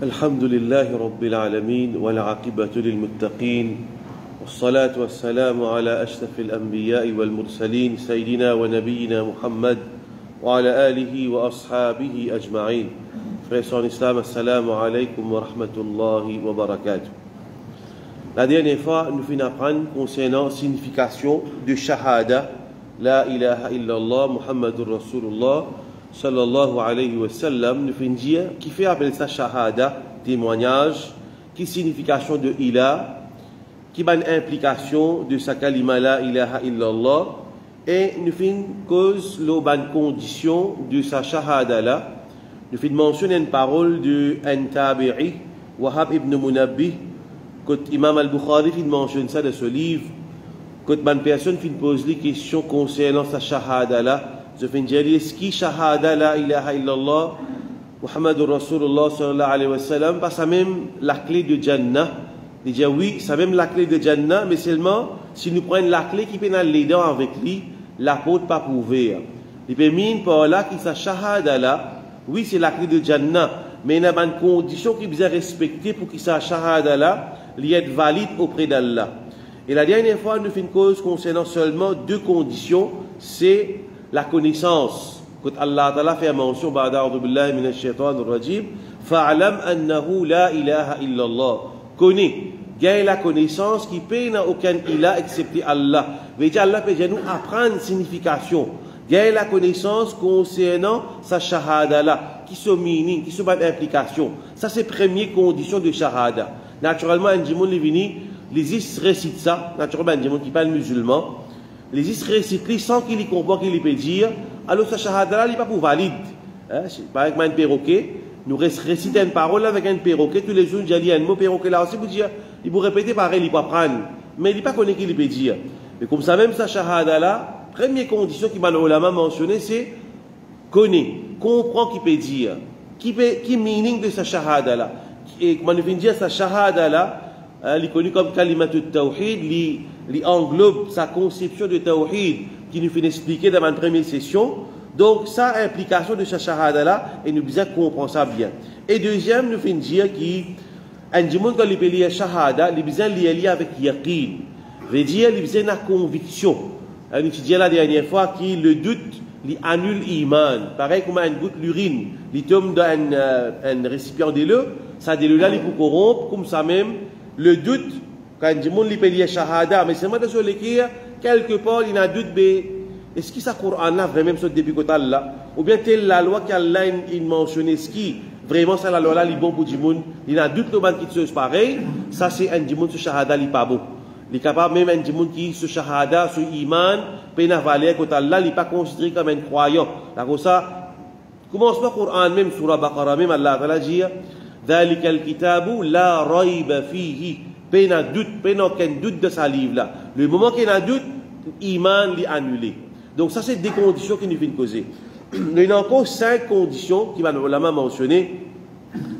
الحمد لله رب العالمين والعاقبة للمتقين والصلاة والسلام على أشرف الأنبياء والمرسلين سيدنا ونبينا محمد وعلى آله وأصحابه أجمعين. Frères en islam, assalamu alaikum wa rahmatullahi wa barakatuh. La dernière fois, nous finissons apprendre concernant la signification de Shahada, La ilaha illallah, Muhammadur Rasulullah, sallallahu alayhi wa sallam. Nous finissons dire qui fait appeler ça Shahada, témoignage, qui signification de Ilah, qui a une implication de sa kalima La ilaha illallah, et nous finissons cause la condition de sa Shahada là. Nous finissons mentionner une parole de Tabi'i, Wahab ibn Munabbih. Quand Imam al-Bukhari mentionne ça dans ce livre, quand une personne pose les questions concernant sa shahada là, je finis dire est-ce qui shahada la ilaha illallah Muhammadur Rasulullah sallallahu alayhi wa sallam, pas ça même la clé de Jannah. Il dit oui, ça même la clé de Jannah, mais seulement si nous prenons la clé qui peut aller les dents avec lui, la porte pas pour ouvrir. Il peut mine par là qui sa shahada là, oui c'est la clé de Jannah, mais il y a une condition qui doit respecter pour que sa shahada là être valide auprès d'Allah. Et la dernière fois, nous faisons une cause concernant seulement deux conditions, c'est la connaissance. Quand Allah Ta'ala fait mention, Ba'da'udhu billahi minash shaitanir rajim, fa'alam annahu la ilaha illallah. Connais, gagne la connaissance qui paye n'a aucun ilah excepté Allah. Veut dire Allah peut nous apprendre une signification. Gagne la connaissance concernant sa shahada là, qui se meaning, qui se bat implication. Ça c'est première condition de shahada. Naturellement, un djimoun les is récite ça. Naturellement, un djimoun qui parle musulman, les is récite sans qu'il y comprenne qu'il peut dire. Alors, sa shahada là, il n'est pas pour valide. Par exemple, un perroquet, nous récitons une parole avec un perroquet. Tous les jours, j'ai dit un mot perroquet là aussi, vous dire, il vous répéter pareil, il peut prendre. Mais il n'est pas connu qu'il peut dire. Mais comme ça, même sa shahada là, première condition qui m'a mentionné, c'est connaître, comprendre qu'il peut dire. Qui meaning de sa shahada là. Et comment nous dire sa shahada là, il est connu comme kalimatut tawhid, il englobe sa conception de tawhid qui nous fait expliquer dans ma première session. Donc, ça implication de sa shahada là, et nous besoin comprendre ça bien. Et deuxième, nous fait dire qu'un djimoun quand il peut lire shahada, il besoin lier avec yaqin. Veut dire, il besoin la conviction. Nous dit la dernière fois que le doute, il annule l'iman. Pareil comme un goutte l'urine, il tombe dans un récipient de l'eau. Ça dit là, il peut corrompre, comme ça même, le doute, quand du monde peut lire shahada, mais c'est moi de se l'écrire, quelque part, il y a un doute, est-ce que ça Coran là, vraiment, ce depuis que là, ou bien telle la loi qu'Allah il mentionne, est-ce que vraiment ça la loi là, il est bon pour du monde, il y a un doute, le monde qui se pareil, ça c'est un du monde, ce shahada, il n'est pas bon. Il est capable même un du monde qui, ce shahada, ce iman, peut n'a valer, quand Allah, il n'est pas considéré comme un croyant. D'accord, ça, commence par Coran même, sur la Baqarah même, Allah va dire, ذلك الكتاب لا ريب فيه peine à doute, peine aucun doute de sa livre là. Le moment qu'il y a un doute, l'iman l'est annulé. Donc ça c'est des conditions qui nous viennent causer. Il y a encore 5 conditions qui va la main mentionner.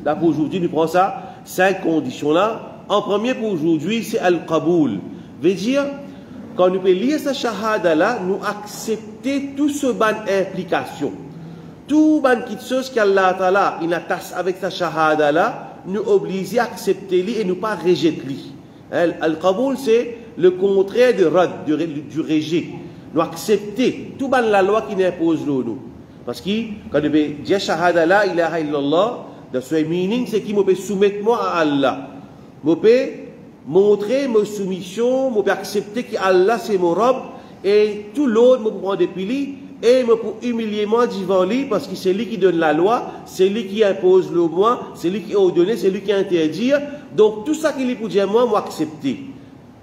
Là pour aujourd'hui, nous prenons ça, 5 conditions là. En premier pour aujourd'hui, c'est al-qaboul. Veut dire, quand nous pouvons lire sa shahada là, nous accepter tout ce ban implication. Tout ban qui chose qu'Allah Ta'ala il attache avec sa shahada là, nous oblige à accepter lui et nous pas rejeter lui. Al-Qaboul c'est le contraire de rad, du rejet. Nous accepter tout ban la loi qui impose nous. Parce que quand nous disons shahada la ilaha illallah, dans ce meaning c'est qui me peut soumettre moi à Allah. Me peut montrer ma soumission, me peut accepter que Allah c'est mon Rabb et tout l'autre me prend depuis lui. Et pour humilier moi devant lui, parce que c'est lui qui donne la loi, c'est lui qui impose le moi, c'est lui qui ordonne, c'est lui qui interdit. Donc tout ça qu'il est pour dire moi accepter.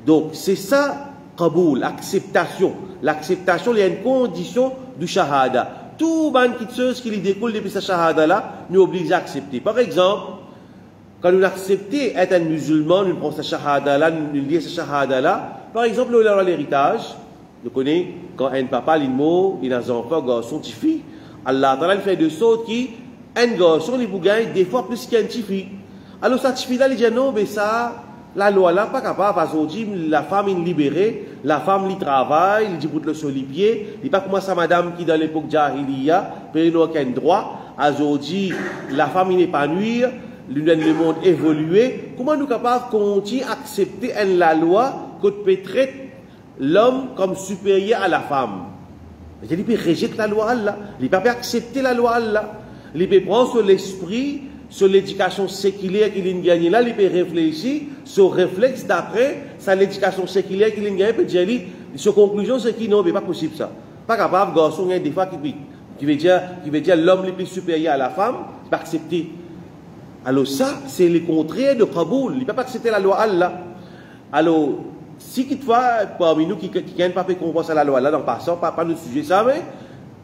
Donc c'est ça, qaboul, acceptation. L'acceptation, il y a une condition du shahada. Tout ban qui chose qui lui découle depuis sa shahada là, nous oblige à accepter. Par exemple, quand nous acceptons être un musulman, nous prenons sa shahada là, nous lisons sa shahada là. Par exemple, nous avons l'héritage. Vous connaissez, quand un papa, il mot, il a un enfant, un garçon, une fille, Allah Ta'ala fait de sorte qu'un garçon, il vous gagne des fois plus qu'un petit fille. Alors, cette fille-là, il dit non, mais ça, la loi là, pas capable, parce qu'on dit, la femme est libérée, la femme, il travaille, il dit pour le solipier, il n'est pas comme ça, madame, qui dans l'époque Jahiliya, peut n'a aucun droit, aujourd'hui, la femme, il épanouir, le monde évolué, comment nous sommes capables de continuer à accepter la loi que peut traiter l'homme comme supérieur à la femme? Il peut rejeter la loi Allah, il peut accepter la loi Allah, il peut prendre sur l'esprit, sur l'éducation séculière qu'il a gagnée là, il peut réfléchir sur le réflexe d'après, sur l'éducation séculière qu'il a gagnée, il peut dire, sur conclusion, c'est qu'il non, mais pas possible ça. Pas capable, garçon, des fois qui veut dire l'homme le plus supérieur à la femme, il peut accepter. Alors ça, c'est le contraire de Kaboul, il ne peut pas accepter la loi Allah. Alors, si toutefois, parmi nous qui n'ont pas fait comprendre la loi Allah, dans le passant, pas notre sujet, ça, mais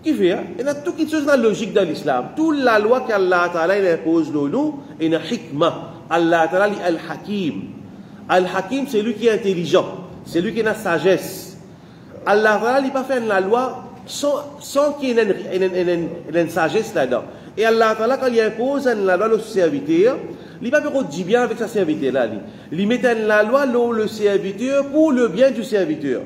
qui fait, il y a toutes les choses dans la logique de l'islam. Toute la loi qu'Allah Ta'ala impose nous, il y a une hikmah. Allah Ta'ala est Al-Hakim. Al-Hakim, c'est lui qui est intelligent, c'est lui qui a la sagesse. Allah Ta'ala n'a pas fait la loi sans qu'il y ait une sagesse là-dedans. Et Allah Ta'ala, quand il impose la loi au serviteur, il n'a pas fait du bien avec sa serviteur-là. Il met la loi le serviteur pour le bien du serviteur.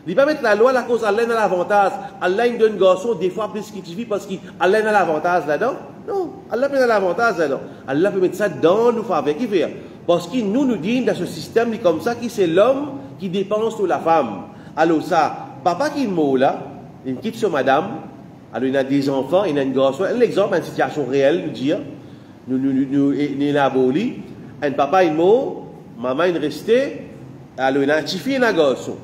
Il ne va pas mettre la loi à cause d'Allah dans l'avantage. Allah il donne garçon des fois plus qu'il suffit parce qu'Allah a l'avantage là-dedans. Non, Allah peut l'avantage là-dedans. Allah peut mettre ça dans nos faveurs. Qui fait? Parce qu'il nous dit dans ce système comme ça, qui c'est l'homme qui dépense sur la femme. Alors ça, papa qui est mot là, il quitte sur madame, alors il a des enfants, il a une garçon. Un exemple, une situation réelle, nous dire, nous aboli, un papa est mort, maman est restée, alors il a un petit fille et un garçon.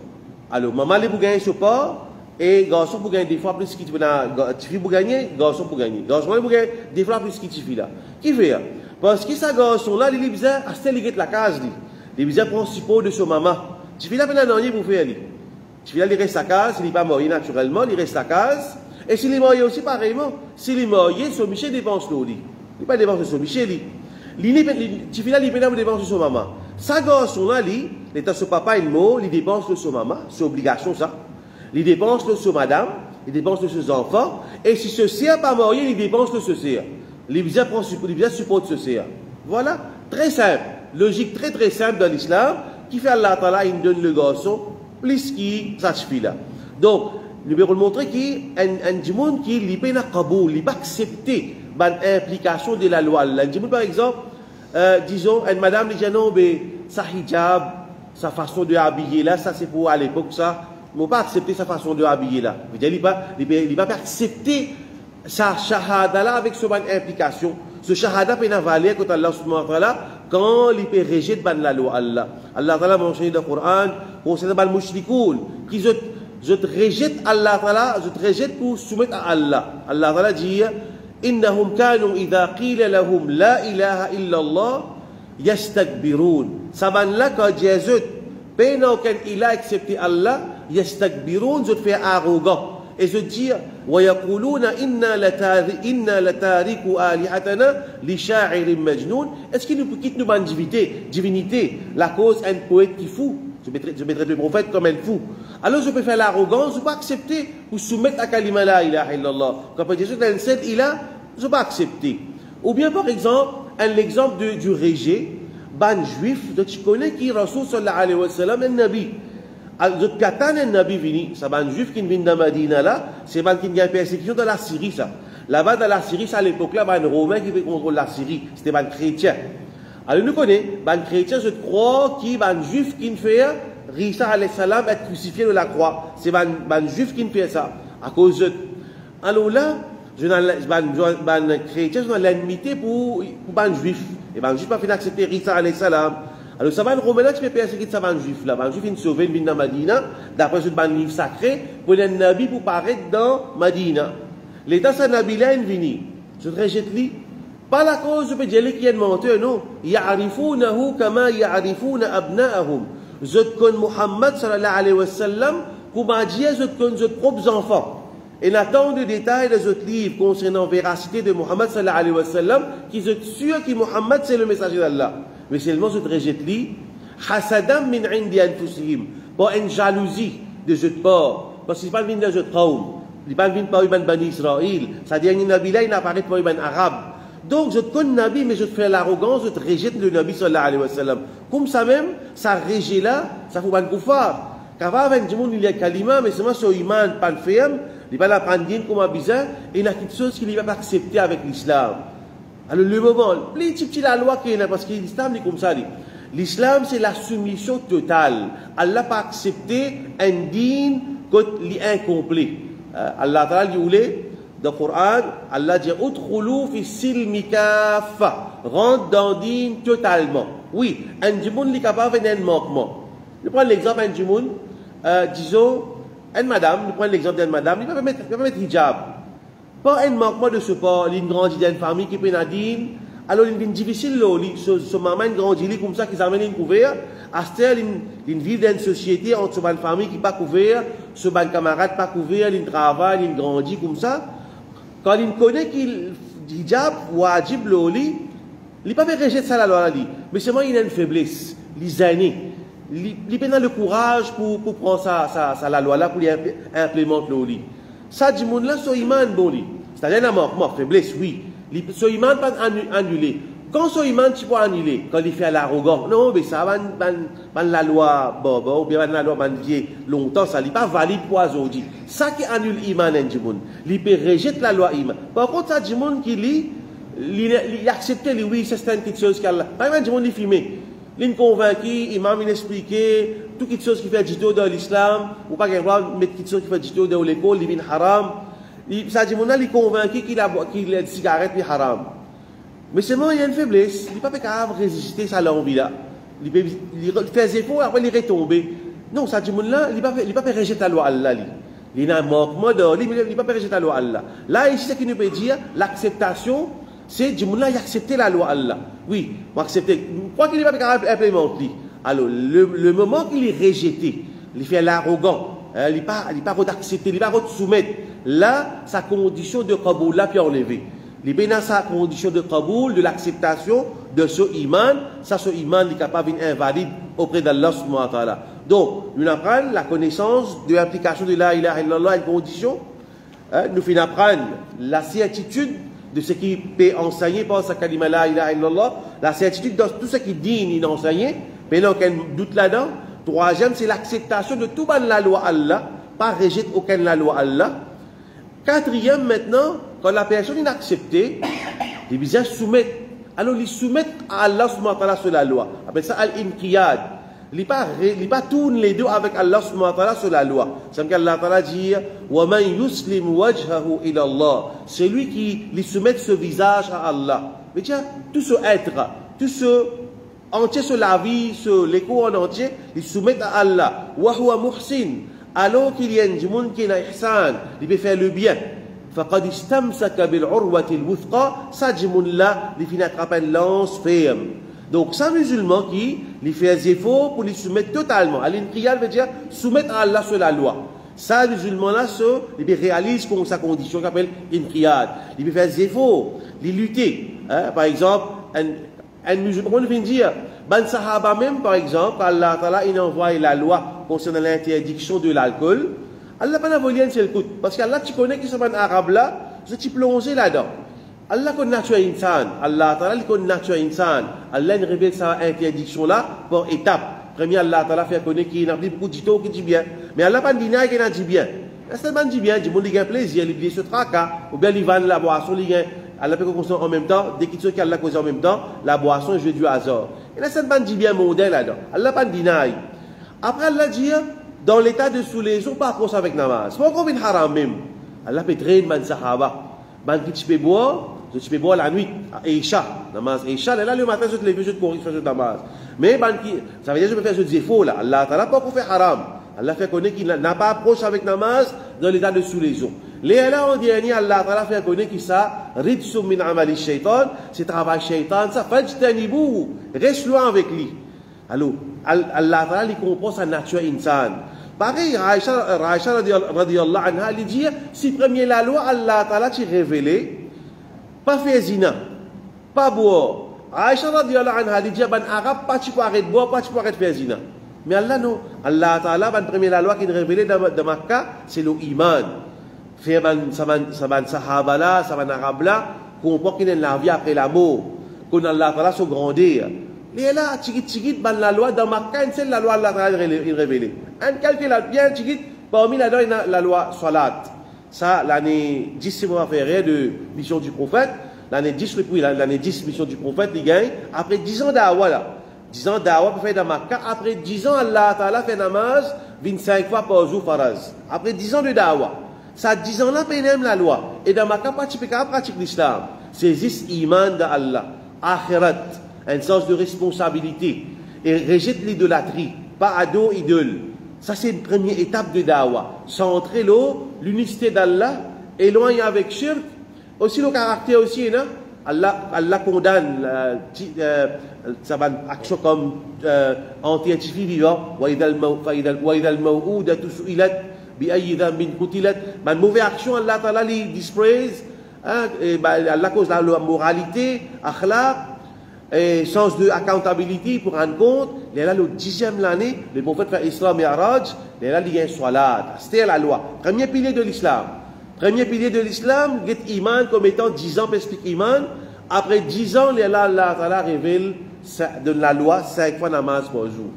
Alors maman est pour gagner ce pas, et garçon pour gagner des fois plus qu'il petit fille pour gagner, garçon pour gagner. Garçon pour gagner des fois plus qu'il fille là. Qui fait? Parce que ce garçon là, il est bizarre, à ce qu'il la case, il est bizarre pour support de son maman. Petit fille là, il n'a rien pour faire. Petit fille là, il reste à case, il n'est pas marié naturellement, il reste à case. Et s'il est marié aussi pareillement, s'il est marié, son Michel dépense l'eau. Il n'est pas dépense de son Michel. Petit fille là, il ne dépense de son maman. Ça garçon là, l'état son papa est mort, il dépense de son maman, c'est obligation ça. Il dépense de son madame, il dépense de ses enfants, et si ce sert pas marié, il dépense de ce sert. Il visa supporte ce sert. Voilà, très simple, logique très très simple dans l'islam, qui fait Allah Ta'ala, il donne le garçon, plus qui ça suffit là. Donc, nous devons montrer qu'il y a un monde qui n'est pas Kaboul, il n'est pas accepté l'implication de la loi. Un monde par exemple, disons, une madame dit non, mais sa hijab, sa façon de habiller là, ça c'est pour à l'époque ça, ils ne vont pas accepter sa façon de habiller là. Il ne va pas accepter sa shahada là avec son implication. Ce shahada peut valer quand Allah subhanahu wa ta'ala, quand il peut rejeter la loi Allah. Allah ta'ala mentionné dans le Coran, concernant les mushrikoun, qui je te rejette Allah ta'ala, je te rejette pour soumettre à Allah. Allah ta'ala dit, إنهم كانوا إذا قيل لهم لا إله إلا الله يستكبرون. Saban là quand Jésus peine aucun ilah excepté Allah, يستكبرون, je te fais arrogant et je dis ويقولون إنا لتاركو آلهتنا لشاعر مجنون. Est-ce qu'il nous quitte nous une divinité, la cause un poète qui fou? Je mettrai le prophète comme un fou. Alors je peux faire l'arrogance, je peux accepter ou soumettre à kalima la ilaha illallah. Quand Jésus a un seul ilah, je peux accepter. Ou bien par exemple, l'exemple du rejet, ban juif, tu connais qui Rasul sallallahu alayhi wa sallam, un nabi. Je katan un nabi vini, ça ban juif qui vient de Madina là, c'est ban qui a une persécution dans la Syrie ça. Là-bas dans la Syrie, à l'époque là, ban romain qui contrôle la Syrie, c'était ban chrétien. Alors nous connaissons, ban chrétien, je crois, qui ban juif qui fait Risa alayhi salam être crucifié de la croix. C'est ban juif qui fait ça. À cause de. Alors là, ban chrétien, je l'ennemité pour ban juif. Et ban juif pas fait accepter Risa alayhi salam. Alors ça ban romain qui fait persécuter ça ban juif là. Ban juif il sauvé vient dans Madina, d'après ce ban livre sacré, pour les nabi pour paraître dans Madina. L'état sa nabi là il vient. Je rejette lui. Pas la cause de Pédialé qui est menteur, non. Ya'arifunahu kama ya'arifuna abna'ahum. Je connais Muhammad sallallahu alayhi wa sallam, comment dire, je connais ses propres enfants. Et n'attend de détails de ce livre concernant la véracité de Muhammad sallallahu alayhi wa sallam, qui est sûr que Muhammad c'est le messager d'Allah. Mais seulement je rejette lui, hasadam min indi anfusihim, pas une jalousie de ce port, parce qu'il n'est pas venu de ce traum, il n'est pas venu par Ibn Bani Israël, c'est-à-dire qu'il Nabi là, il n'apparaît pas Ibn Arabe. Donc je te connais Nabi, mais je te fais l'arrogance, je te rejette le Nabi sallallahu alayhi wa sallam. Comme ça même, ça rejette là, ça faut pas le koufar. Car avant, du monde, il y a kalima, mais seulement sur iman, pas le ferme, il va la prendre comme un bizarre, et il y a quelque chose qu'il ne va pas accepter avec l'islam. Alors le moment, petit la loi qui est là, parce que l'islam est comme ça. L'islam c'est la soumission totale. Allah n'a pas accepté un digne qui est incomplet. Allah Ta'ala dit dans le Coran, Allah dit Udkhulu fi silmi kaffa. Rentre dans le digne totalement. Oui, un djimoun est capable d'un manquement. Je prends l'exemple d'un djimoun, disons, une madame, je prends l'exemple d'une madame, il ne peut pas mettre hijab. Pas un manquement de support, il grandit dans une famille qui peut être digne. Alors, il est difficile, ce maman grandit comme ça, qu'ils amènent une couvert. À ce temps, il vit dans une société entre une famille qui n'est pas couverte, ce camarade pas couvert, il travaille, il grandit comme ça. Quand il connaît qu'il hijab, wajib, il n'a pas fait rejeter ça la loi. Mais seulement il a une faiblesse, les années. Il a le courage pour prendre ça la loi là, pour implémenter le ça, du monde là, son iman bon. C'est-à-dire, la faiblesse, oui. Son iman pas annulé. Quand son iman, tu peux annuler, quand il fait l'arrogant, non, mais ça, la loi, ou bien la loi, longtemps, ça n'est pas valide pour aujourd'hui. Ça qui annule l'iman, il peut rejeter la loi iman. Par contre, ça, du monde qui lit, il accepte, oui, c'est quelque chose qu'Allah. Par exemple, du monde, il filme. Il est convaincu, l'imam, il explique, tout quelque chose qui fait du tout dans l'islam, ou pas qu'il mettre quelque chose qui fait du tout dans l'école, il est haram. Ça, du monde, il est convaincu qu'il a une cigarette, il est haram. Mais seulement il y a une faiblesse, il n'est pas capable de résister à l'envie là. Il fait des efforts, après il est retombé. Non, ça, du monde là, il n'est pas rejeter la loi Allah. Il a un manquement de il n'est pas rejeter la loi Allah. Là, ici, ce qu'il nous peut dire, l'acceptation, c'est du monde là, il accepte la loi Allah. Oui, il accepter. Quoi qu'il n'est pas capable d'implémenter. Alors, le moment qu'il est rejeté, il fait l'arrogant, il n'est pas d'accepter, il n'est pas de soumettre. Là, sa condition de kaboul là, puis enlevé. Il est dans sa condition de kaboul, de l'acceptation de ce iman. Ça, ce iman est capable d'invalide auprès d'Allah subhanahu wa ta'ala. Donc, nous apprenons la connaissance de l'application de la ilaha illallah, une condition. Nous finissons apprendre la certitude de ce qui peut enseigner par sa kalima la ilaha illallah, la certitude de tout ce qui dit il enseigne. Mais là, aucun doute là-dedans. Troisième, c'est l'acceptation de tout la loi Allah, pas rejeter aucune la loi Allah. Quatrième, maintenant, quand la personne est acceptée, il vient soumettre. Alors, il soumet à Allah subhanahu wa ta'ala sur la loi. Après ça, al-inqiyad. Il ne pas tourne les deux avec Allah subhanahu wa ta'ala sur la loi. C'est qu'Allah ta'ala dit wa man yuslim wajhahu ila Allah. C'est lui qui lui soumet ce visage à Allah. Mais tiens, tout ce être, tout ce entier sur la vie, sur l'écho en entier, il soumet à Allah. Wa huwa muhsin. Alors qu'il y a un monde qui est ihsan, il peut faire le bien. فقد استمسك بالعروة الوثقى ça du monde là il finit attraper une lance ferme. Donc ça musulman qui il fait des efforts pour les soumettre totalement à l'inqiyad veut dire soumettre à Allah sur la loi. Ça musulman là il réalise comme sa condition qu'on appelle inqiyad. Il peut faire des efforts, il lutter. Par exemple un musulman on vient dire ban sahaba même par exemple Allah Ta'ala il envoie la loi concernant l'interdiction de l'alcool. Allah n'a pas volé un seul coup. Parce qu'Allah, tu connais qui sont un arabe là, tu plongé là-dedans. Allah connaît nature insan. Allah Ta'ala connaît nature insan. Allah révèle sa interdiction là par étapes. Premier, Allah Ta'ala fait connaître qu'il y a beaucoup de tout qui dit bien. Mais Allah n'a pas dit qu'il a dit bien. Est-ce qu'il dit bien? Du monde qui a plaisir, il se tracas. Ou bien il vend la boisson, Allah peut consommer en même temps. Dès qu'il Allah cause en même temps, la boisson, je vais du hasard. Et là, ça ne dit bien modèle là-dedans. Allah n'a pas dit. Après, Allah dit. Dans l'état de sous les eaux, pas approche avec namaz. Pas comme une haram même. Allah peut traîner man sahaba. Man qui tu peux boire la nuit, à Isha, namaz Isha, là le matin je te lève, je te corrige, je te namaz. Mais man qui, ça veut dire je peux faire ce défaut là. Allah Ta'ala pas pour faire haram. Allah fait connaître qu'il n'a pas approche avec namaz dans l'état de sous les eaux. Les là en dernier, Allah Ta'ala fait connaître qu'il ça, ridsu min amali shaitan, c'est travail shaitan, ça fajtanibou, reste loin avec lui. Alors, Allah Ta'ala il comprend sa nature insan. Pareil, Aïcha radiyallahu anha, elle dit, si premier la loi, Allah Ta'ala t'a révélé, pas faire zina, pas boire. Aïcha radiyallahu anha, elle dit, ben arabe, pas tu peux arrêter de boire, pas tu peux arrêter de faire zina. Mais Allah non, Allah Ta'ala, ben premier la loi qui est révélée dans Makkah, c'est le iman. Faire ça ban sahaba là, ça ban arabe là, comprend qu'il y a la vie après la mort, qu'on Allah Ta'ala se grandir. Et là, tigit, ban la loi dans Makkah, c'est la loi Allah Ta'ala révélée. Un calcul là, bien tigit, parmi la loi salat. Ça, l'année 10 mois férié de mission du prophète, l'année 10, l'année 10, mission du prophète, il gagne, après 10 ans d'Awa là. 10 ans d'Awa pour faire dans Makkah, après 10 ans, Allah Ta'ala fait namaz, 25 fois par jour, faraz. Après 10 ans de Da'wa. Ça 10 ans là, il aime la loi. Et dans Makkah, pratique l'islam. C'est juste iman d'Allah, akhirat, un sens de responsabilité. Et rejette l'idolâtrie, pas ado, idole. Ça, c'est une première étape de Da'wa. Centrer l'unicité d'Allah, éloigner avec shirk. Aussi, le caractère aussi, non? Allah condamne ça va action comme anti-individu vivant. Wa idha al-maw'udatu su'ilat bi ayyi dhanbin qutilat. Man mauvaise action, Allah Ta'ala li dispraise. Allah cause la moralité, akhlaq, et sens de accountability pour rendre compte. Là, le 10e l'année, le prophète fait Isra Mi'raj, là, il y a un salat. C'était la loi. Premier pilier de l'islam. Premier pilier de l'islam, get iman comme étant 10 ans explique iman. Après 10 ans, là, Allah Ta'ala révèle de la loi 5 fois namaz par jour.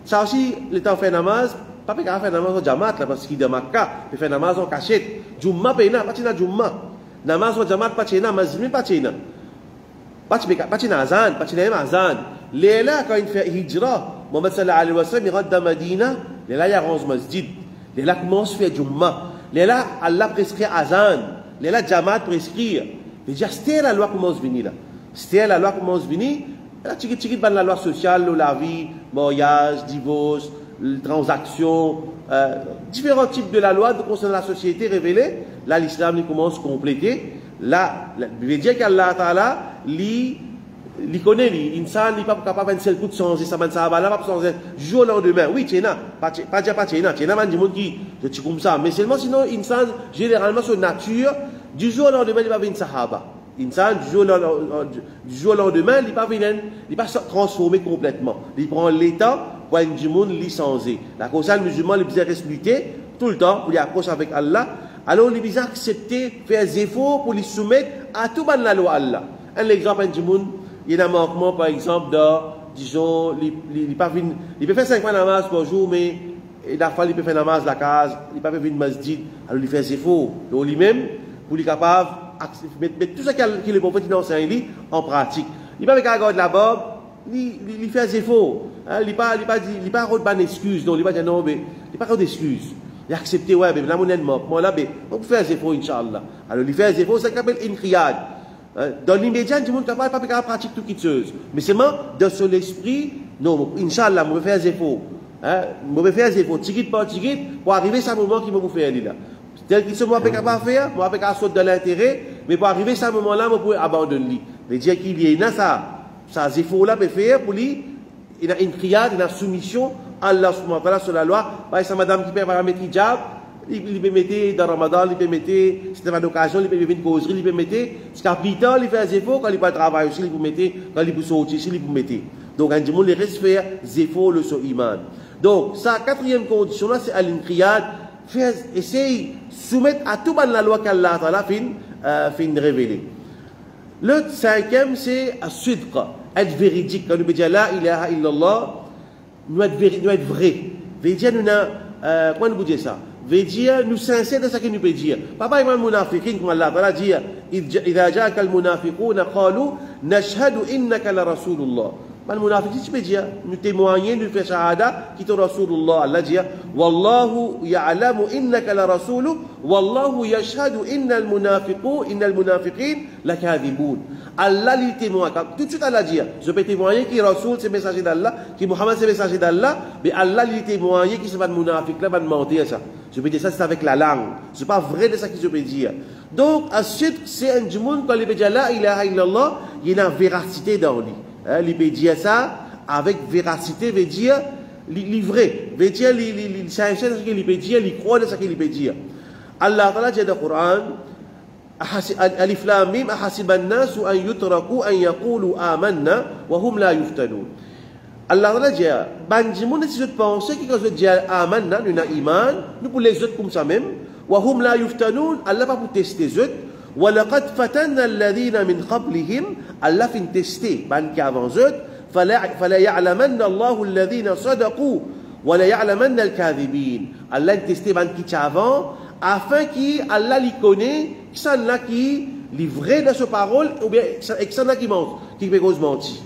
Ça aussi, le temps fait namaz, pas qu'il fait namaz en jamat, là, parce qu'il est de Makkah, il fait namaz en cachette. Jumma, pas tina Jumma. Namaz en jamat, pas tina, mazmi, pas tina. Pas tina azan, pas tina azan. Là, quand il fait hijra, Mohammed sallallahu alayhi wa sallam, il rentre dans Medina, là, il y a 11 masjid. Là, commence à faire Jumma. Là, Allah prescrit azan. Là, jamat prescrit. Déjà, c'était la loi commence à venir là. C'était la loi commence à venir. Là, tu la loi sociale, la vie, mariage, divorce, transactions, différents types de la loi concernant la société révélée. Là, l'islam commence à compléter. Là, je veux dire qu'Allah Ta'ala, il connaît, l'insan n'est pas capable d'un seul coup de changer, ça va pas changer du jour au lendemain. Oui, tu es là, pas tu es là, du monde qui, tu comme ça. Mais seulement sinon, l'insan, généralement, sur nature, du jour au lendemain, il va venir sahaba. L'insan, du jour au lendemain, il va venir, il va se transformer complètement. Il prend l'état pour un du monde licencié. La cause, le musulman, il peut rester lutter tout le temps pour lui accrocher avec Allah. Alors, il peut accepter, faire des efforts pour lui soumettre à tout la loi Allah. Un exemple, un du monde, il y a un manquement, par exemple, disons, il peut faire 5 fois namaz par jour, mais la fois, il peut faire namaz la case, il peut faire une masjid, alors il fait ses efforts. Donc, lui-même, pour lui capable, mettre tout ce qu'il est prophète enseigne en pratique. Il peut faire regarder la barbe, il fait ses efforts. Il n'a pas de excuse, donc il va dire non, mais il n'a pas d'excuse. Il a accepté, ouais, mais là, mon ennemi, moi, là, on peut faire ses efforts, Inch'Allah. Alors, il fait ses efforts, ça s'appelle inqiyad. Dans l'immédiat, tout le monde capable de pas pratique tout chose. Mais seulement dans son esprit, non, Inch'Allah, je vais faire des efforts. Je vais faire des efforts, tigit par tigit, pour arriver à ce moment qui va vous faire là. Tel qu'il se moi capable de faire, moi avec un saut de l'intérêt, mais pour arriver à ce moment-là, je peux abandonner. Mais dire qu'il y a ça efforts-là pour faire, pour lui, il a une prière, il a une soumission à Allah subhanahu wa ta'ala sur la loi. Par exemple, madame qui peut mettre hijab, il peut mettre dans Ramadan, il peut mettre, c'était une occasion, il peut mettre une causerie, il peut mettre, parce qu'à plus tard, il fait des efforts, quand il peut travailler aussi, il peut mettre, quand il peut sortir aussi, il peut mettre. Donc, un dimanche, il reste faire des efforts sur l'iman. Donc, sa quatrième condition là, c'est al-inqiyad, essayer de soumettre à tout la loi qu'Allah Ta'ala fin révéler. Le cinquième, c'est as-sidq, être véridique. Quand nous disons la ilaha illallah, nous être vrai. Veut dire, nous comment nous dire ça? Veut dire, nous sincères dans ce que nous pouvons dire. Papa, il y a un munafiqin, comme Allah Ta'ala dit, إِذَا جَاءَكَ الْمُنَافِقُونَ قَالُوا نَشْهَدُ إِنَّكَ لَرَسُولُ اللَّهِ. Le munafiq, tu peux dire, nous témoignons, nous faisons shahada, qui est Rasulullah. Allah dit, Wallahu ya'lamu innaka la rasulu, Wallahu yashhadu innal munafiqin la kadhiboun. Allah lui témoigne. Tout de suite, Allah dit, je peux témoigner qui Rasul, c'est messager d'Allah, qui Muhammad, c'est messager d'Allah, mais Allah lui témoigne qui c'est pas de munafiq, là, va mentir ça. Je peux dire ça, c'est avec la langue. C'est pas vrai de ça que je peux dire. Donc, as-sidq, c'est un monde, quand il peut dire la ilaha illallah, il y a une véracité dans lui. Il peut dire ça avec véracité, veut dire vrai, veut dire il sait ce qu'il peut dire, il croit ce qu'il peut dire. Allah Ta'ala dit dans le Coran, Alif Lam Mim, ahasiba an-nasu an yutraku an yaqulu amanna wa hum la yuftanun. Allah Ta'ala dit, banjimoun si je pense que quand je dis amanna, nous avons iman, nous pour les autres comme ça même, wa hum la yuftanun, Allah va pour tester les autres. وَلَقَدْ فَتَنَّا الَّذِينَ مِنْ قَبْلِهِمْ Allah fin testé, ban qui avant eux, فَلَا يَعْلَمَنَّ اللَّهُ الَّذِينَ صَدَقُوا وَلَا يَعْلَمَنَّ الْكَاذِبِينَ Allah testé ban qui avant, afin qu'Allah les connaît, qui sont là qui les vrais de ce parole, ou bien, et que ça n'a qui ment, qui peut cause mentir.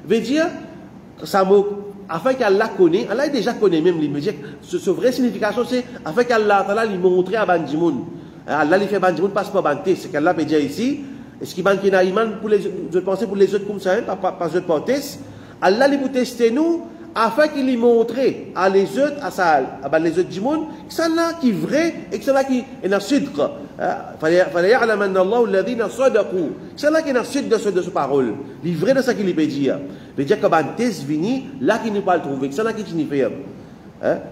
Veut dire, ça mot, afin qu'Allah connaît, Allah déjà connaît même, il me dit, ce vraie signification, c'est, afin qu'Allah, lui montrer à Bandimoun. Allah lui fait Bandimoun, passe pas Banté, c'est qu'Allah peut dire ici, est-ce qu'il manque un iman pour les, je pensais pour les autres comme ça, pas les autres portes, Allah lui pour tester nous, afin qu'il lui montre à les autres, à les autres du monde, que c'est là qui est vrai et que c'est là qui est dans le sud. Fallait ya'lam anna Allah alladhina sadaqu. C'est là qui est dans le sud de ce parole. Il est vrai de ce qu'il peut dire. Il peut dire que Bantes vini, là qu'il ne peut pas le trouver. C'est là qui signifie.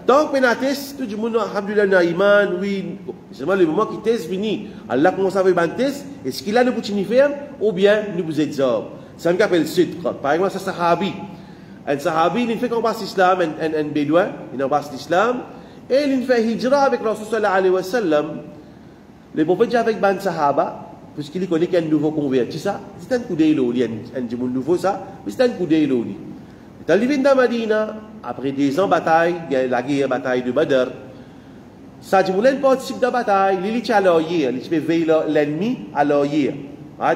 Donc, Penates, tout le monde, alhamdulillah, na iman, oui, c'est le moment qui est vini. Allah commence avec Bantes, est-ce qu'il a nous pour signifier ou bien nous vous exorbe. C'est ce qu'on appelle le sud. Par exemple, c'est Sahabi. Un sahabi, il fait combattre l'islam, un bédouin, il embrasse l'islam, et il fait hijra avec Rasul sallallahu alayhi wa sallam. Le prophète dit avec ban sahaba, puisqu'il connaît qu'il y a un nouveau converti, ça, c'est un coup d'œil, un nouveau ça, mais c'est un coup d'œil. Il est arrivé dans Madina, après 10 ans de bataille, la guerre, bataille de Badr, ça dit, il participe de la bataille, il est à l'arrière, il fait veiller l'ennemi à l'arrière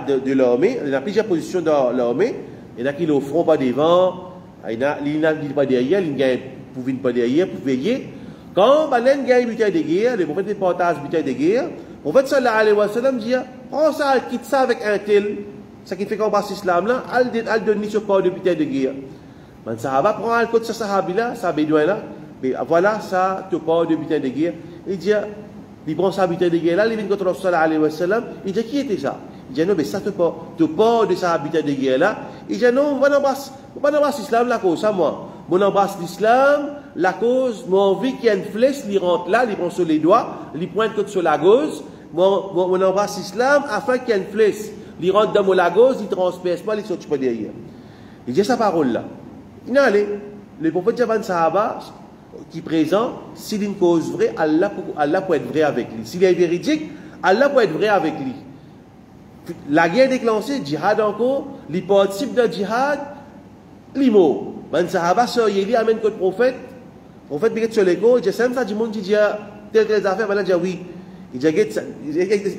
de l'armée, il a plusieurs positions dans l'armée, il y en a qui le front pas devant, il n'a pas derrière, il n'a pas derrière pour veiller. Quand il y a une bataille de guerre, le prophète partage bataille de guerre, le prophète sallallahu alayhi wa sallam dit, prends ça, quitte ça avec un tel, ça qui fait qu'on passe l'islam là, elle donne ce corps de bataille de guerre. Man sahaba prend le côté de ce sahabi là, ce bédouin là, mais voilà ça, tu corps de bataille de guerre. Il dit, il prend sa bataille de guerre là, il vient contre le sallallahu alayhi wa sallam, il dit, qui était ça? Il dit, non, mais ça te porte de sa bataille de guerre là. Il dit, non, on embrasse l'islam la cause, ça moi. On embrasse l'islam, la cause, mon envie qu'il y a une flèche, il rentre là, il prend sur les doigts, il pointe contre sur la gauche. On embrasse l'islam afin qu'il y ait une flèche. Il rentre dans la gauche, il transperce pas, il saute pas derrière. Il dit sa parole là. Il est allé. Le prophète Javan Sahaba, qui est présent, s'il a une cause vraie, Allah peut être vrai avec lui. S'il est véridique, Allah peut être vrai avec lui. La guerre déclenchée, djihad encore, les participes de djihad, les mots. Ben Sahaba, il amène que le prophète dit sur l'écho, il dit, c'est ça, du monde qui dit, telle affaire, il dit, oui. Il dit,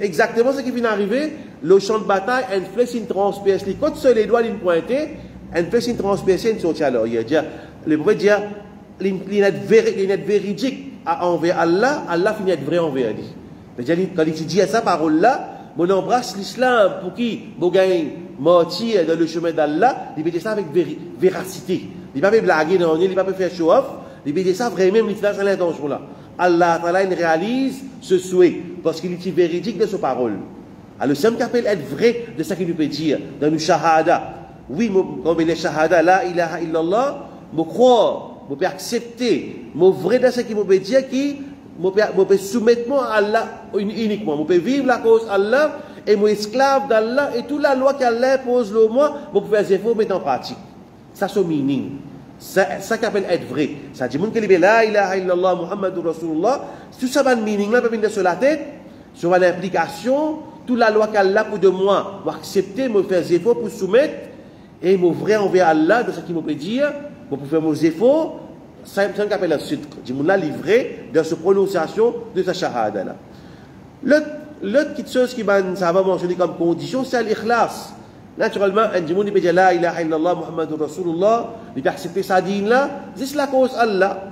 exactement ce qui vient d'arriver, le champ de bataille, une flèche, une transperce, quand sur les doigts, il pointé, une flèche, une transperce, une sortie alors. Il dit, le prophète dit, il est véridique envers Allah, Allah finit d'être vrai envers lui. Quand il dit ça, parole-là, on embrasse l'islam pour qui on gagne martyr dans le chemin d'Allah, il peut dire ça avec véracité. Il ne peut pas blaguer dans il ne peut pas faire show-off, il peut dire ça vraiment, il a l'intention là. Allah réalise ce souhait parce qu'il est véridique de sa parole. Alors, c'est un appelle être vrai de ce qu'il peut dire dans le shahada. Oui, comme il est shahada, la ilaha illallah, je crois, je peux accepter, je vrai de ce qu'il peut dire qui je peux soumettre à Allah uniquement. Je peux vivre la cause Allah et je suis esclave d'Allah et toute la loi qu'Allah pose le moi, je peux faire des efforts mettre en pratique. Ça, c'est le meaning. Ça qui appelle être vrai. Ça dit, que la ilaha illallah Muhammadur Rasulullah, tout ça va le meaning là, peut venir sur la tête, sur l'implication, toute la loi qu'Allah pour de moi, pour accepter, me faire des efforts pour soumettre et me vrai envers Allah de ce qu'il me peut dire, pour faire mes efforts. C'est ce qu'on appelle le sidq. Je suis livré dans cette prononciation de sa shahada là. L'autre petite chose qui va mentionner comme condition, c'est l'ikhlas. Naturellement, un djimoun peut dire la ilaha illallah Muhammadur Rasulullah, il peut accepter sa dîne là, c'est la cause Allah.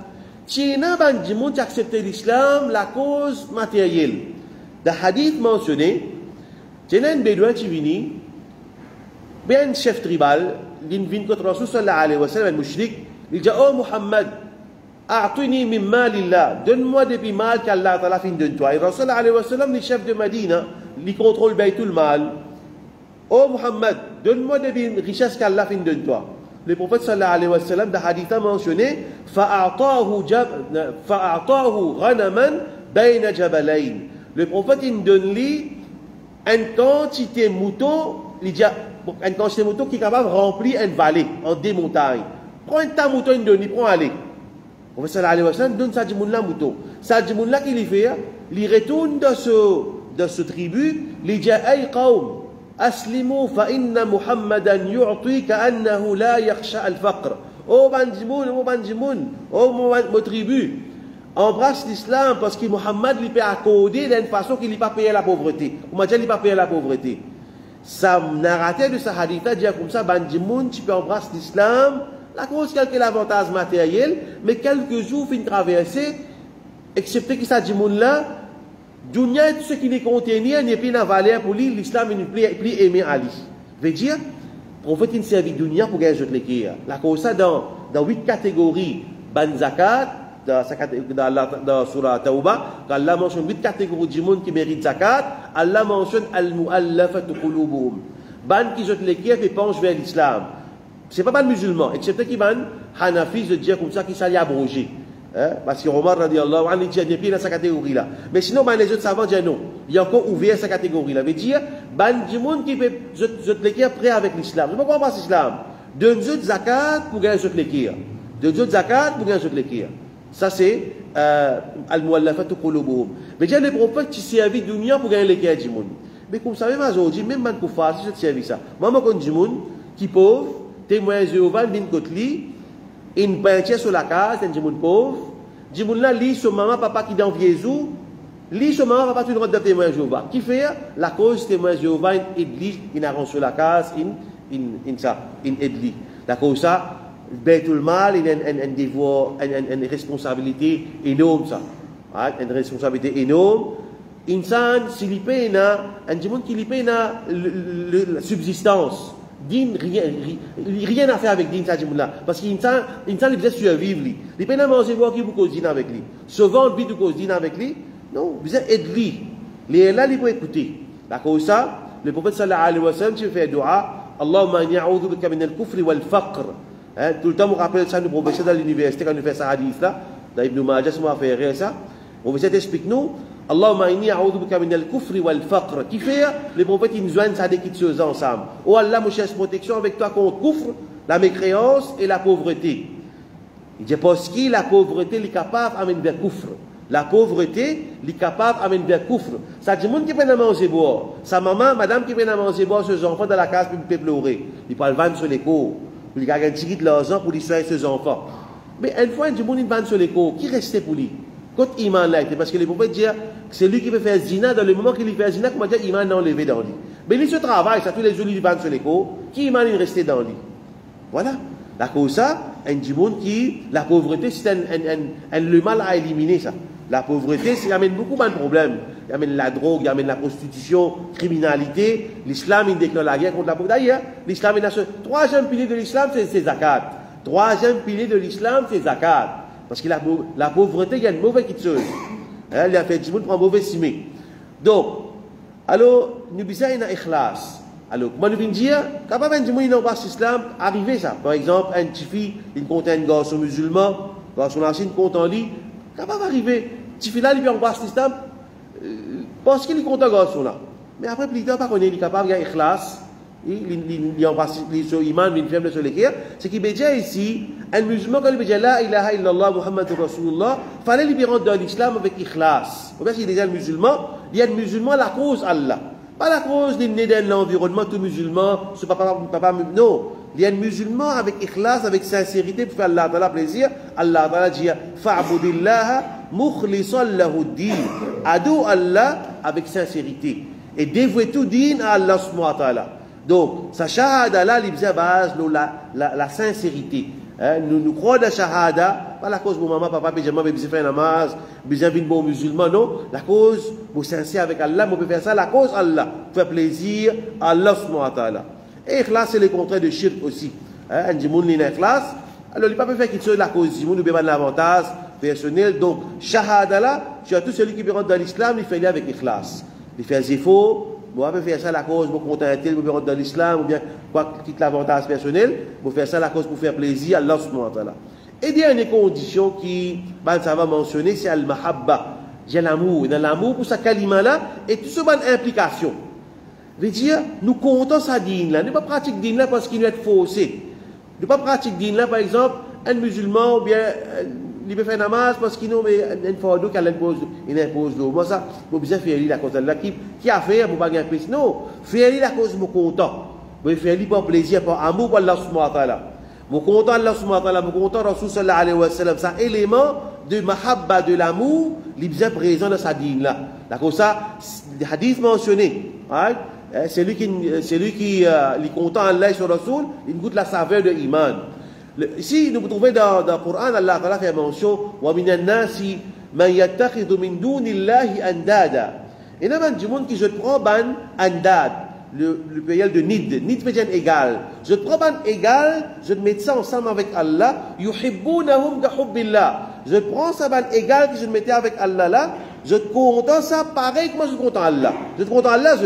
Tiena un djimoun qui accepte l'islam, la cause matérielle. Dans le hadith mentionné, tiena un bédouin qui vient, bien un chef tribal, il vient contre Rasul sallallahu alayhi wa sallam, un mushrik, il dit, oh Muhammad, a'tini min malillah, donne-moi des mal qu'Allah ta'ala fin de toi. Et Rasul sallallahu alayhi wa sallam, le chef de Madina, il contrôle Baytul Mal. Oh Muhammad, donne-moi des richesses qu'Allah fin de toi. Le prophète sallallahu alayhi wa sallam, dans le hadith a mentionné, fa'a'tahu ghanaman bayna jabalayn. Le prophète, il donne lui une quantité de moutons, une quantité de moutons qui est capable de remplir une vallée en des montagnes. Prends un mouton, il donne, il prend aller. Le prophète sallallahu alayhi wa sallam donne ça du moun là mouton. Ça du moun là qu'il y fait, il retourne dans ce tribu, il dit, ay qawm, aslimu fa inna Muhammadan yu'ti ka'annahu la yakhsha al-faqr. Oh bandimoun, oh mon tribu, embrasse l'islam parce que Muhammad lui peut accorder d'une façon qu'il n'a pas payé la pauvreté. On m'a dit qu'il n'a pas payé la pauvreté. ça narrateur de ce hadith dit comme ça, Bandimoun, tu peux embrasser l'islam, la cause quelques avantages matériels, mais quelques jours fin traverser, excepté que ça dit là, dunya tout ce qui les contient n'est plus la valeur pour lui, l'islam n'est plus aimé à lui. Veut dire, prophète il servi dunya pour gagner les qui. La cause ça dans 8 catégories, ban zakat, dans surah Tauba, quand Allah mentionne 8 catégories de monde qui méritent zakat, Allah mentionne al-mu'allafatu qulubuhum. Ban qui jette les qui et penche vers l'islam. C'est pas ban musulman, excepté qui ban Hanafi de dire comme ça qui s'allait abroger. Parce que Omar radiallahu anhu dit qu'il y a dans cette catégorie là. Mais sinon, les autres savants disent non. Il y a encore ouvert cette catégorie là. Veut dire, ban du monde qui peut jette les qui prêt avec l'islam. Je ne comprends pas l'islam. Deux autres zakat pour gagner jette les qui. Deux autres zakat pour gagner jette les qui. Ça, c'est al-mu'allafatu qulubuhum. Mais il y a des prophètes qui servent dunya pour gagner les guerres du monde. Mais comme ça, même aujourd'hui, même man koufar, si je servis ça. Moi, je connais du monde qui pauvre, témoin de Jéhovah, vient côté lui, une peinture sur la case, un du monde pauvre. Du monde là, lit son maman, papa qui dans Jésus, lit son maman, papa qui dans témoin de Jéhovah. Qui fait la cause témoin de Jéhovah, il aide il arrange sur la case, il aide. La cause ça. Baitul mal, il y a une responsabilité énorme, ça. Une responsabilité énorme. Insan, s'il paye, un monde qui paye la subsistance, rien à faire avec din, ça, là. Parce qu'insan, il veut survivre, il paye la manger, voir qui vous cause din avec lui. Souvent, il veut cause din avec lui. Non, vous êtes aidé. Les là, il peut écouter. La cause ça, le prophète sallallahu alayhi wa sallam, tu fais dua, Allahumma inni a'udhu bika min al-kufri wal-faqr. Tout le temps, on rappelle ça, nous professeurs dans l'université, quand nous faisons ça hadith là, dans Ibn Majah, on va faire ça. On va expliquer nous, Allahumma inni a'udhu bika min al-kufri wal-faqr. Qui fait, les prophètes, ils nous joignent ça des choses ensemble. Oh Allah, moi, je cherche protection avec toi contre le kufr, la mécréance et la pauvreté. Il dit parce que la pauvreté est capable d'amener vers le kufr. La pauvreté est capable d'amener vers le kufr. Ça dit, monde qui peut manger boire. Sa maman, madame qui peut manger boire, ses enfants dans la case, puis peut pleurer. Il peut le vendre sur les cours. Il a gagné de l'argent pour distraire ses enfants. Mais une fois, il dit, il vend sur les cours. Qui restait pour lui? Quand Iman l'a été, parce que les prophètes disent que c'est lui qui peut faire zina, dans le moment qu'il fait zina, comment dire, Iman l'a enlevé dans lui. Mais lui se travaille, ça tous les jours, il vend sur les cours. Qui Iman est resté dans lui? Voilà. La cause ça, un monde qui, la pauvreté, c'est le mal à éliminer ça. La pauvreté, ça amène beaucoup de problèmes. Il amène la drogue, il amène la prostitution, criminalité. L'islam, il déclare la guerre contre la pauvreté. D'ailleurs, l'islam est le troisième pilier de l'islam, c'est zakat. Troisième pilier de l'islam, c'est zakat. Parce que la pauvreté, il y a une mauvaise chose. Il a fait du monde pour un mauvais simé. Donc, alors, nous disons, il y a un ikhlas. Alors, comment nous dire, quand même, du monde, il n'a pas l'islam, arriver ça. Par exemple, un petit fille, il compte un garçon musulman, garçon ancien, il compte en lit. Quand même arriver, petit fille là, il vient en bas l'islam, parce qu'il est content garçon là. Mais après, plus tard, il est capable, il y a ikhlas, il embrasse sur iman, il fait sur l'équerre. C'est qu'il veut dire ici, un musulman, quand il veut dire la ilaha illallah, Muhammadur Rasulullah, il fallait libérer dans l'islam avec ikhlas. Vous voyez, s'il est déjà musulman, il y a le musulman la cause Allah. Pas la cause de l'environnement, tout musulman, ce papa, non. Il y a un musulman avec ikhlas, avec sincérité, pour faire Allah Ta'ala plaisir. Allah Ta'ala dit, fa'budillaha mukhlisan lahud-din. Adou Allah avec sincérité. Et dévouer tout din à Allah subhanahu wa ta'ala. Donc, sa shahada là, il base la sincérité. Nous croyons la shahada, pas la cause pour maman, papa, puis j'ai besoin faire namaz, besoin de bon musulman, non. La cause, pour sincère avec Allah, on peut faire ça, la cause Allah. Faire plaisir à Allah subhanahu wa ta'ala. Et ikhlas, c'est le contraire de shirk aussi. Un djimoun li ikhlas, alors il ne peut pas faire qu'il soit la cause du djimoun, ou bien l'avantage personnel. Donc, shahada là, surtout celui qui rentre dans l'islam, il fait avec ikhlas. Il fait des efforts. Bon, on peut faire ça la cause pour contenter, pour rentrer dans l'islam, ou bien quoi, quitte l'avantage personnel, pour faire ça la cause pour faire plaisir à Allah subhanahu wa ta'ala. Et dernière condition qui, ça va mentionner, c'est al-mahabba. J'ai l'amour. Dans l'amour pour sa kalima là, et tout ce bonne implication. Veut dire, nous comptons sa dîne là. Ne pas pratiquer dîne là parce qu'il doit être faussé. Ne pas pratiquer dîne là, par exemple, un musulman, ou bien, il peut faire namaz parce qu'il n'a une fardeau qu'il impose l'eau. Moi, ça, je besoin faire la cause là. Qui a fait pour pas gagner plus? Non, faire la cause pour content. Mais faire pour plaisir, pour amour pour Allah subhanahu wa ta'ala. Pour content Allah subhanahu wa ta'ala, pour content Rasul sallallahu alayhi wa sallam. Ça, élément de mahabba, de l'amour, il est présent dans sa dîne là. D'accord, ça, les hadiths mentionnés, Celui qui est content Allah et son Rasoul, il goûte la saveur de l'iman. Ici, nous trouvons dans le Coran, Allah fait mention وَمِنَ النَّاسِ مَنْ يَتَّخِذُ مِنْ دُونِ اللَّهِ أَنْدَادًا. Et là, il y a des gens qui je prends ban andad, le pluriel de nid. Nid veut dire égal. Je prends ban égal, je mets ça ensemble avec Allah. يُحِبُّونَهُمْ كَحُبِّ. Je prends ça ban égal que je mettais avec Allah là. Je te content ça pareil que moi je te content Allah. Je te content Allah,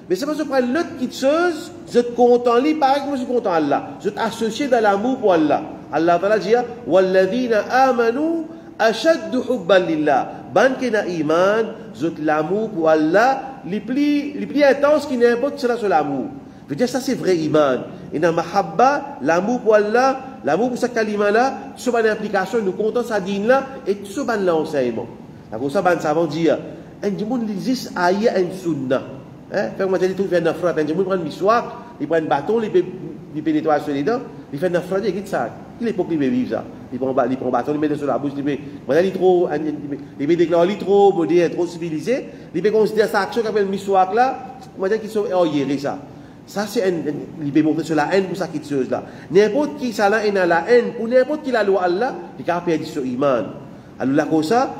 mais c'est pas que je prends l'autre qui te chose, je te content lui pareil que moi je te content Allah. Je t'associe dans l'amour pour Allah. Allah Ta'ala dit وَالَّذِينَ آمَنُوا أَشَدُّ حُبًّا لِلَّهِ. Ban qui n'a iman, je l'amour pour Allah, les plus intense qui n'importe cela sur l'amour. Je veux dire, ça c'est vrai iman. Et dans mahabba, l'amour pour Allah, l'amour pour sa kalima là, tout ça une implication, nous comptons sa dîne là, et tout ça ban l'enseignement. Pour ça, ban savant dire, un monde existe aïe un sunna. Fait que moi j'ai dit tout fait une frappe, un monde prend une missoir, il prend un bâton, il peut nettoyer sur les dents, il fait une frappe, il dit ça. Il est pas qu'il veut vivre ça. Il prend un bâton, il met sur la bouche, il met déclaré trop moderne, trop civilisé, il peut considérer ça action qu'appelle missoir là, moi j'ai dit qu'ils sont hier ça. Ça c'est il peut montrer sur la haine pour ça qui chose là. N'importe qui ça là a la haine pour n'importe qui la loi Allah, il peut perdre sur iman. Alors là comme ça,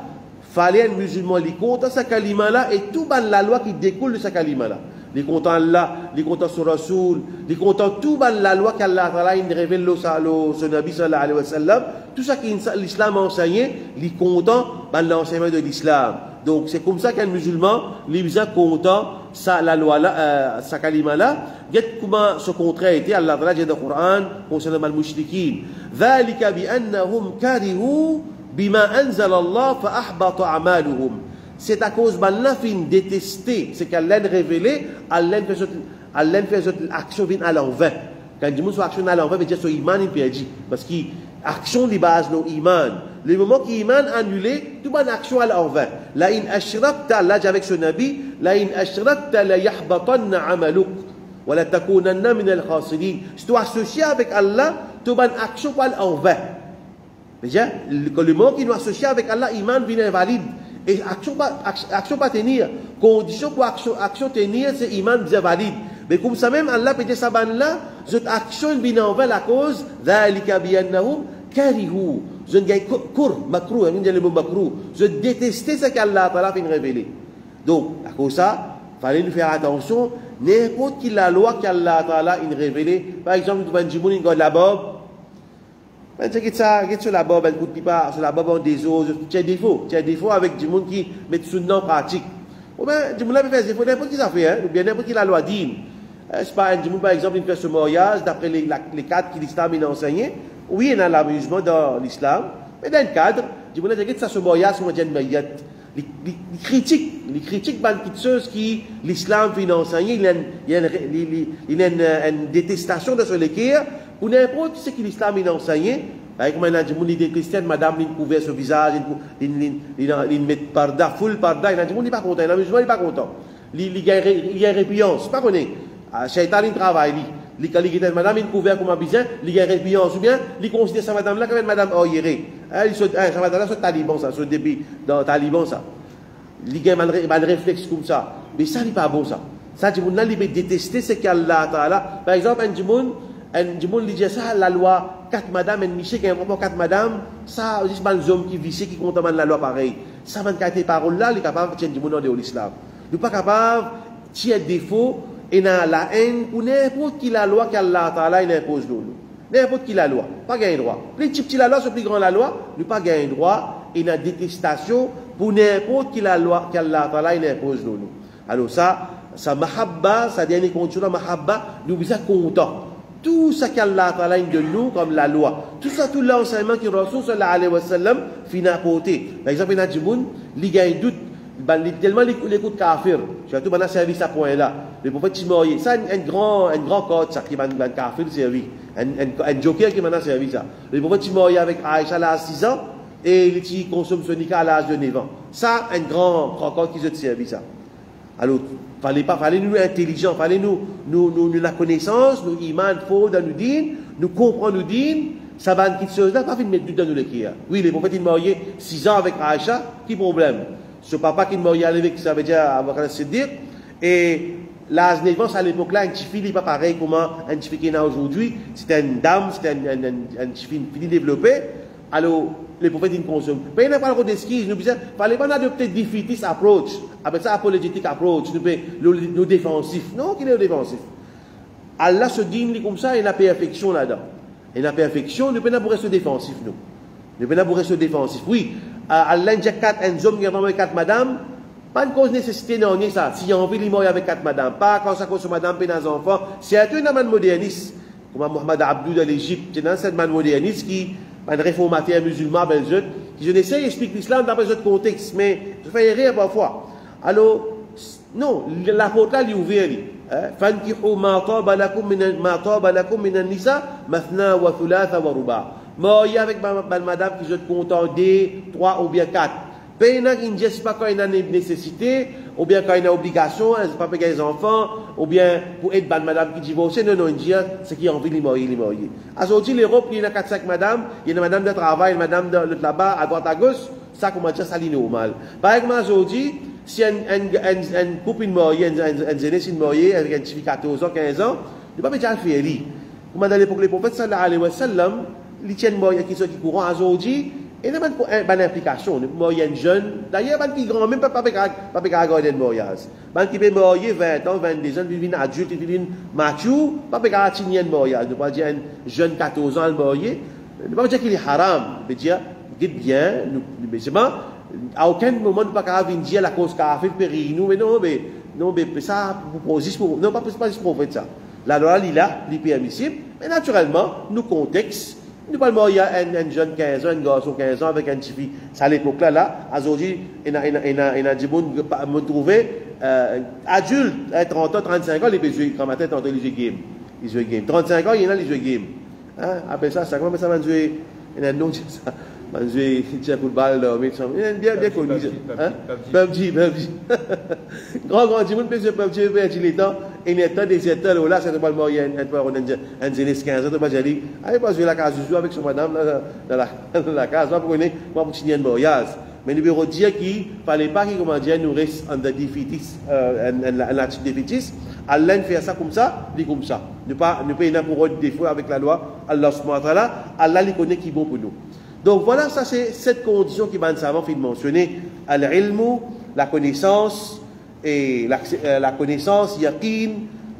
fallait un musulman li content sa kalima là et tout ban la loi qui découle de sa kalima là. Les content Allah, les content sur Rasoul, les content tout ban la loi qu'Allah Ta'ala il révèle son Nabi sallallahu alayhi wa sallam, tout ça qui l'islam a enseigné, les content ban l'enseignement de l'islam. Donc c'est comme ça qu'un musulman, les bisa content ça la loi là, sa kalima là, get comment ce contraire était Allah Ta'ala dit dans le Coran concernant les mushrikin. ذلك بأنهم كرهوا بما أنزل الله فأحبط أعمالهم. C'est à cause d'Allah fin détester ce qu'Allah a révélé, Allah fait l'action vient à l'envers. Quand du monde soit action à l'envers, veut dire son iman est perdu. Parce que l'action de base, non iman. Le moment qui iman annulé, tout bonne action à l'envers. La in ashrakta, Allah dit avec son Nabi, la in ashrakta la yahbatanna amaluk. Wa la takunanna min al-khasirin. Si tu associé avec Allah, tout bonne action à l'envers. Déjà, le moment qui nous associe avec Allah, iman vient invalide. Et action pas tenir. Condition pour action tenir, c'est iman bien valide. Mais comme ça même, Allah peut dire ça là, cette action vient envers la cause, ذَلِكَ بِيَنَّهُمْ كَرِهُوا. Je ne gagne court, makruh, le mot makruh. Je détestais ce qu'Allah Ta'ala fait révéler. Donc, à cause de ça, il fallait nous faire attention, n'importe qui la loi qu'Allah Ta'ala a révélée. Par exemple, nous avons dit, la bob. C'est ça, sur la bob, elle ne coûte pas, sur la bob on des os, tu as des défauts avec du monde qui met sous nom pratique. Ou bien, du monde peut faire des défauts, n'importe qui ça fait, hein, ou bien n'importe qui la loi dit. C'est pas du monde, par exemple, il fait ce mariage, d'après les cadres qui l'islam a enseigné. Oui, il y a l'amusement dans l'islam, mais dans le cadre, du monde a ça ce mariage, c'est une mayat. Les critiques, quelque chose qui l'islam a enseigné, il y a une détestation de ce l'équerre. Pour n'importe ce que l'islam a enseigné, par exemple, il y a des chrétiens, madame, ils couvrent son visage, ils mettent parda, full parda, il y a des gens qui ne sont pas contents, il y a des musulmans qui ne sont pas contents. Il y a une répugnance, pas qu'on est. Shaitan, il travaille, madame, il couvert comme un bizarre, il y a une répugnance, ou bien, il considère sa madame là comme une madame oyérée. Sa madame là, c'est taliban, ça, c'est au début, dans taliban, ça. Il y a un réflexe comme ça. Mais ça, n'est pas bon, ça. Ça, du monde là, il peut détester ce qu'Allah Ta'ala. Par exemple, un du monde dit ça, la loi 4 madame, un monsieur qui a un propos 4 madame, ça, c'est pas les hommes qui vissent, qui contaminent la loi pareil. Ça, man, quand tes paroles là, il est capable de tenir du monde dans l'islam. Il n'est pas capable de tirer défaut et dans la haine pour n'importe qui la loi qu'Allah Ta'ala impose nous. N'importe qui la loi, pas gagner droit. Plus petit la loi, plus grand la loi, nous pas gagner droit et dans détestation pour n'importe qui la loi qu'Allah Ta'ala impose nous. Alors ça mahabba, ça dernière condition de mahabba, nous sommes contents. Tout ce qu'Allah Ta'ala de nous comme la loi, tout ça, tout l'enseignement que Rasul sallallahu alayhi wa sallam finit à porter. Par exemple, il y a des gens qui ont un doute, tellement les coups de kafir, surtout dans le service à point là. Le prophète Timoye, ça un grand code, ça qui va dans kafir servi, un joker qui m'a dans service ça. Le prophète Timoye avec Aïcha à 6 ans et il consomme son nika à l'âge de 9 ans. Ça, un grand code qui se servi ça. Alors, fallait nous intelligents, fallait nous la connaissance, nous iman faut dans nous din, nous comprendre nous din, ça va une petite chose là, pas de mettre dans nous l'écrire. Oui, les prophètes ils marié 6 ans avec Aïcha, qui problème? Ce papa qui marié avec, ça veut dire avec le Siddiq, et l'âge naissance à l'époque-là, un petit fille n'est pas pareil comment un petit fille qui est là aujourd'hui. C'était une dame, c'était un petit fille développé. Alors, les prophètes ils consomment. Mais il n'y a pas de skis. Nous disons, il ne fallait pas adopter defeatist approach. Après ça, apologetic approach. Nous défensif. Non, qui est le défensif? Allah se dit comme ça, il y a perfection là-dedans. Il y a perfection, nous ne pouvons pas rester défensif, nous. Nous ne pouvons pas rester défensif. Oui, Allah injecte 4 hommes qui ont 4 madames. Pas de cause nécessité non ça. Si on envie de mourir avec 4 madames, pas quand ça cause madame et des enfants, c'est un man moderniste. Comme Mohamed Abdou de l'Égypte, c'est un man moderniste qui un réformateur musulman belge, qui je n'essaie d'expliquer l'islam dans ce contexte, mais je fais rire parfois. Alors, non, l'apôtre là, il est ouvert. فَانْكِحُوا مَا طَابَ لَكُم مِنَ النِّسَاءِ مَثْنَى وَثُلَاثَ وَرُبَاعَ. Mariez avec madame qui je te contente 2, 3 ou bien 4. Pas quand il y a une nécessité, ou bien quand il y a une obligation, pas pour les enfants, ou bien pour être madame qui divorce. Non, non, c'est qui a envie de les marier. Aujourd'hui, l'Europe, il y a 4-5 madames, il y a une madame de travail, une madame de là-bas, à droite, à gauche, ça, comment dire, ça, c'est normal. Par exemple, aujourd'hui, si un couple marié, un jeune marié avec un petit 14 ans, 15 ans, il ne peut pas déjà le faire. Comme dans l'époque, les prophètes, sallallahu alayhi wa sallam, les tiennent mariés qui sont courants aujourd'hui, et il y a une implication. Le mariage jeune, d'ailleurs, il y a grand, même pas regarder le mariage. Il y a marié 20 ans, 22 ans, il devient adulte, il devient mature, pas regarder le mariage. Ne pas dire un jeune 14 ans le marié, ne pas dire qu'il est haram, mais dire, dites bien, mais c'est bon, à aucun moment, ne pas dire la cause qu'a fait périr nous, mais non, mais ça, non, pas pour ça. La loi, il est permissible, mais naturellement, nous contexte. Nous parlons marier un jeune 15 ans, un garçon 15 ans avec un petit fille. C'est à l'époque-là, aujourd'hui, il y a des gens qui trouvé adulte, 30 ans, 35 ans, les jouer, quand matin, tantôt, les jeux game. 35 ans, il y en a les jeux game. Après ça, comment ça va jouer? Il y a un nom de ça. On va jouer football, bien connu. PUBG. Grand, du monde peut jouer PUBG, perdre le temps. Et il y a tant des états là, c'est pas le moyen, un jeunesse 15 ans, pas aller. Allez pas jouer la case du jour avec son madame dans la case, pas pour signer un mariage. Mais nous devons dire qu'il ne fallait pas qu'il nous reste en déficit, un attitude déficit. Allah fait ça comme ça, dit comme ça. Ne pas y pour autre défaut avec la loi. Allah subhanahu wa ta'ala, Allah les connaît qui est bon pour nous. Donc voilà, ça c'est cette condition qui m'a savant fait mentionner. Al-ilmu, la connaissance, et la connaissance, yaqin,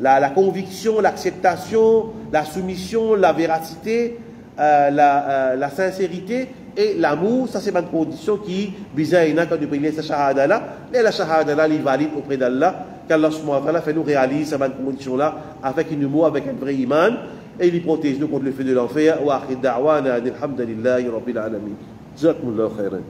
la conviction, l'acceptation, la soumission, la véracité, la sincérité et l'amour, ça c'est une condition qui bisaïna quand nous prenons cette shahada là, et la shahada là, elle est valide auprès d'Allah, qu'Allah subhanahu wa ta'ala fait nous réaliser cette condition là avec une humour, avec un vrai iman, et il protège nous contre le feu de l'enfer. Wa akhir da'wana alhamdulillahi rabbil alamin. Jazakumullahu khairan.